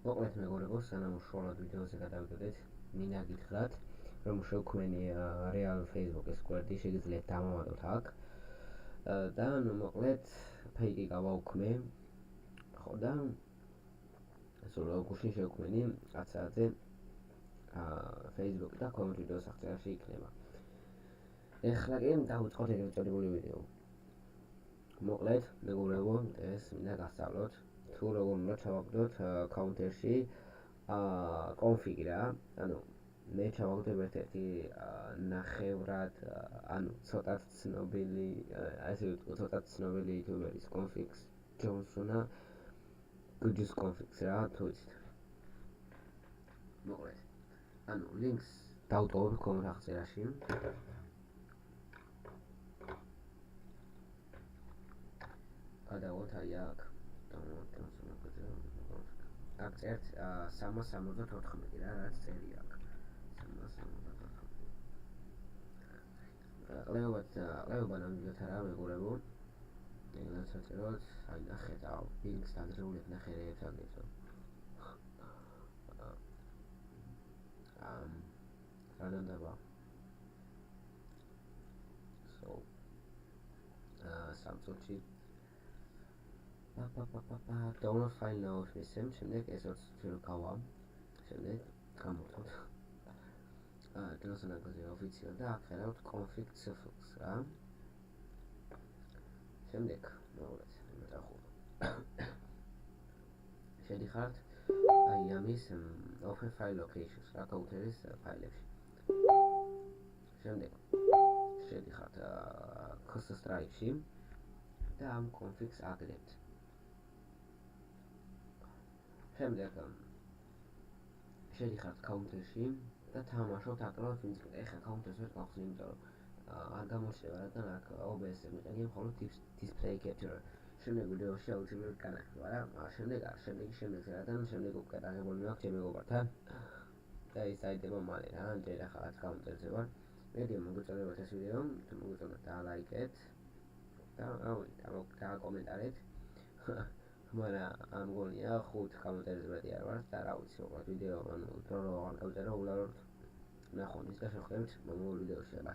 მოკლედ მეგობრებო, სანამ უშუალოდ ვიდეოზე გადავიდოდეთ, მინდა გითხრათ, რომ შევქმენი რეალ Facebook-ის გვერდი შეგიძლიათ დამოვადოთ აქ. და მოკლედ ფეიკი გავაუქმე. ხო და სულ გუშინ შევქმენი კაცაზე Facebook და კომენტ ვიდეოს აღწერაში იქნება. ეხლა კი დავუწყოთ ეგრეთ წოდებული ვიდეო. მოკლედ, მეგობრებო, ეს მინდა გასწავლოთ თუ როგორ უნდა ჩავაგდოთ counter-ში config რა, ანუ მე ჩავაგდებ ერთ-ერთი ნახევრად, ანუ ცოტათ ცნობილი, ასე ვიტყვი, ცოტათ ცნობილი YouTuber-ის config Johnson-a Good config რა, თუ იცით. მოკლედ, ანუ links დავტოვებ კომენტ აღწერაში. გადავოთ აი აქ. აქ წერთ 374 რა, რაც წერია აქ. 374. ყლეობა ნამდვილად არა მეგობრებო. ეგრეც წეროთ, აი ნახეთ, links დაგრეულებ ნახერებს აგეცო. რანდება. სამწუთში download file now მისცემ, შემდეგ ესაც ჩვენ გავამ, შემდეგ გამოვთოთ. Johnson-აზე ოფიციალ და აქ ხედავთ config cfx რა. შემდეგ მოვლეთ, იმედახო. შედიხართ აი ამის open file locations რა counter-ის ფაილებში. შემდეგ შედიხართ cost drive-ში და ამ config-ს აგდებთ. შემდეგ შედიხართ counter-ში და თამაშობთ აკრავთ ვინც ეხა counter-ს ვერ ყავს, იმიტომ რომ არ გამოჩნდება, რადგან აქ OBS-ზე მიყენია მხოლოდ display capture. შემდეგ ვიდეოში აუცილებლად განახილვა რა. შემდეგ რადგან შემდეგ უკვე დაგებული მაქვს ჩემ მეგობართან და ის აიდება მალე რა, ჯერ ახლა counter-ზე ვარ. მეგრე მოგეწოდებათ ეს ვიდეო, თუ მოგეწონათ დალაიკეთ და დააკომენტარეთ. მაგრამ მგონია 5 კომენტარზე მეტი არ ვარ და რა ვიცი, უბრალოდ ვიდეო, ანუ დრო რო არ გავწერო, უბრალოდ ნახოთ ის და შევხვდებით მომავალ ვიდეოში.